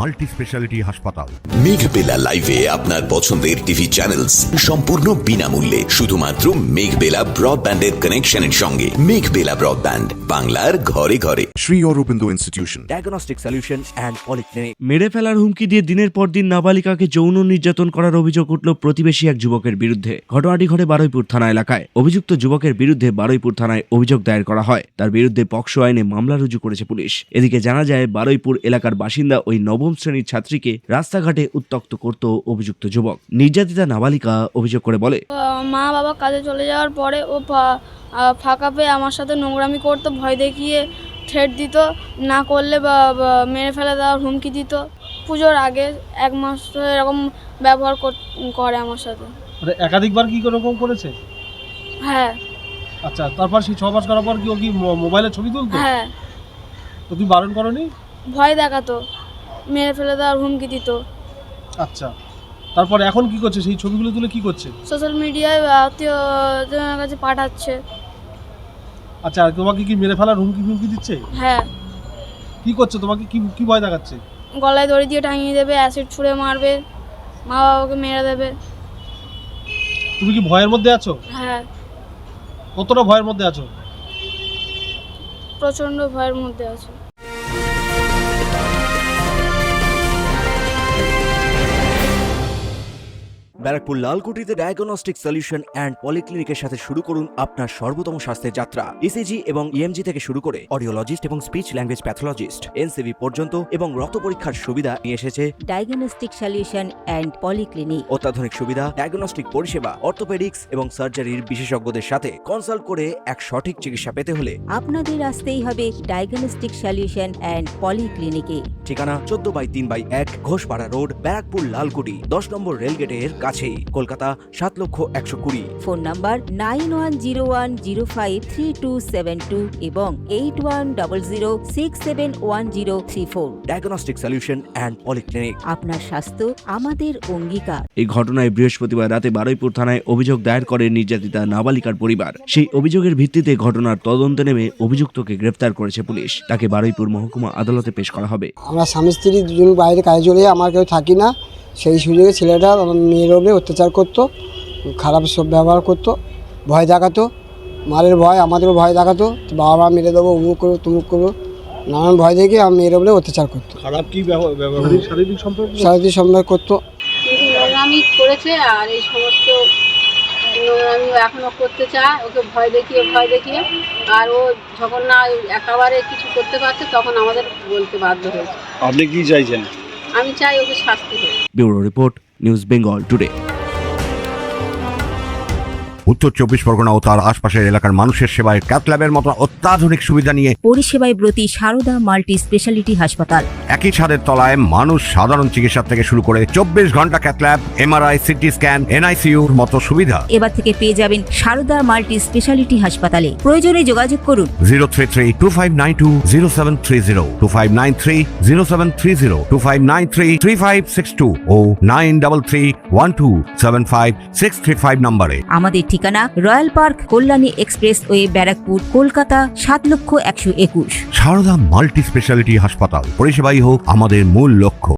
Multi Speciality হাসপাতাল। মেঘবেলা লাইভে আপনার পছন্দের টিভি চ্যানেলস সম্পূর্ণ বিনামূল্যে শুধুমাত্র মেঘবেলা ব্রডব্যান্ডের কানেকশনের সঙ্গে। মেঘবেলা ব্রডব্যান্ড, বাংলার ঘরে ঘরে। Sri Aurobindo Institution, diagnostic solution and polyclinic. মেরে ফেলার হুমকি দিয়ে দিনের পর দিন নাবালিকাকে যৌন নির্যাতন করার অভিযোগ উঠল প্রতিবেশী এক যুবকের বিরুদ্ধে। ঘটনাটি ঘটে বারুইপুর থানা এলাকায়। অভিযুক্ত যুবকের বিরুদ্ধে বারুইপুর থানায় অভিযোগ দায়ের করা হয়। তার বিরুদ্ধে পক্সো আইনে মামলা রুজু করেছে পুলিশ। এদিকে জানা যায়, বারুইপুর এলাকার বাসিন্দা ওই নবম শ্রেণীর ছাত্রীকে রাস্তাঘাটে উত্ত্যক্ত করত অভিযুক্ত যুবক। নির্যাতিতা নাবালিকা অভিযোগ করে বলে, মা বাবা কাজে চলে যাওয়ার পরে ও ফাঁকা পেয়ে আমার সাথে নোংরামি করতো, ভয় দেখিয়ে ঠেট দিত, না করলে বা মেরে ফেলে দেওয়ার হুমকি দিত। পুজোর আগে 1 মাস ধরে এরকম ব্যবহার করে আমার সাথে। একাধিকবার কি এরকম করেছে? হ্যাঁ। আচ্ছা, তারপর সেই 6 মাস করার পর কি ও কি মোবাইলে ছবি তুলতো? হ্যাঁ। তো তুমি বারণ করনি? ভয় দেখাতো, মেরে ফেলে দেওয়ার হুমকি দিত। আচ্ছা, তারপর এখন কি করছে? সেই ছবিগুলো তুলে কি করছে? সোশ্যাল মিডিয়ায় আত্মীয়জনের কাছে পাঠাচ্ছে। আচ্ছা, তোমাকে কি মেরে ফেলার হুমকি দিচ্ছে? হ্যাঁ। কি করছে? তোমাকে কি ভয় দেখাচ্ছে? গলায় দড়ি দিয়ে টাঙিয়ে দেবে, অ্যাসিড ছুঁড়ে মারবে, মা বাবাকে মেরে দেবে। তুমি কি ভয়ের মধ্যে আছো? হ্যাঁ। কতটা ভয়ের মধ্যে আছো? প্রচন্ড ভয়ের মধ্যে আছে। ব্যারাকপুর লালকুটিতে ডায়াগনস্টিক সলিউশন অ্যান্ড পলিক্লিনিকের সাথে শুরু করুন আপনার সর্বোত্তম স্বাস্থ্যের যাত্রা। ইসিজি এবং ইএমজি থেকে শুরু করে অডিওলজিস্ট এবং স্পিচ ল্যাঙ্গুয়েজ প্যাথোলজিস্ট, এনসিভি পর্যন্ত এবং রক্ত পরীক্ষার সুবিধা নিয়ে এসেছে ডায়াগনস্টিক সলিউশন অ্যান্ড পলিক্লিনিক। অত্যাধুনিক সুবিধা, ডায়াগনস্টিক পরিষেবা, অর্থোপেডিক্স এবং সার্জারির বিশেষজ্ঞদের সাথে কনসাল্ট করে এক সঠিক চিকিৎসা পেতে হলে আপনাদের আসতেই হবে ডায়াগনস্টিক সলিউশন অ্যান্ড পলিক্লিনিকে। ঠিকানা 14/3/1 ঘোষপাড়া রোড, ব্যারাকপুর লালকুটি, 10 নম্বর রেলগেটের কাছেই, কলকাতা 7,120,000। ফোন নাম্বার 9101053272 এবং 8100671034। Diagnostic solution and polyclinic. আপনার স্বাস্থ্য আমাদের অঙ্গীকার। এই ঘটনায় বৃহস্পতিবার রাতে বারুইপুর থানায় অভিযোগ দায়ের করে নির্যাতিতা নাবালিকার পরিবার। সেই অভিযোগের ভিত্তিতে ঘটনার তদন্তে নেমে অভিযুক্তকে গ্রেফতার করেছে পুলিশ। তাকে বারুইপুর মহকুমা আদালতে পেশ করা হবে। আমরা স্বামী স্ত্রী দুজন বাইরে কাজে চলে যাই, আমার কেউ থাকি না। সেই সুযোগে ছেলেটা আমার মেয়ের ওপরে অত্যাচার করতো, খারাপ সব ব্যবহার করতো, ভয় দেখাতো, মারের ভয়, আমাদেরও ভয় দেখাতো, বাবা মা মেরে দেবো, অমুক করবো তুমুক করবো, নানান ভয় দেখে আমার মেয়ের ওপরে অত্যাচার করতো। খারাপ কি শারীরিক সম্পর্ক করতো। নোংরামি করেছে, আর এই সমস্ত নোংরামি এখনো করতে চায়, ওকে ভয় দেখিয়ে আর ও যখন না একেবারে কিছু করতে পারছে তখন আমাদের বলতে বাধ্য হয়েছে। আপনি কি চাইছেন? আমি চাই ওকে শাস্তি হোক। Bureau report, news Bengal today. উত্তর 24 পরগনা ও তার আশপাশের এলাকার মানুষের সেবায় ক্যাথল্যাবের মতো অত্যাধুনিক সুবিধা নিয়ে পরিষেবায় ব্রতী সারদা মাল্টি স্পেশালিটি হাসপাতাল। একই ছাদের তলায় মানুষ সাধারণ চিকিৎসা থেকে শুরু করে 24 ঘন্টা ক্যাথল্যাব, এমআরআই, সিটি স্ক্যান, এনআইসিইউর মতো সুবিধা এবার থেকে পেয়ে যাবেন সারদা মাল্টি স্পেশালিটি হাসপাতালে। প্রয়োজনে যোগাযোগ করুন 033-2592-0730, 2593-0730, 2593-3562 ও 9331275635 নম্বরে। আমাদের ঠিকানা Royal Park, Kalyani expressway, Barrackpore, Kolkata 7,121,000। Sarada Multi Speciality হাসপাতাল, পরিষেবাই হোক আমাদের মূল লক্ষ্য।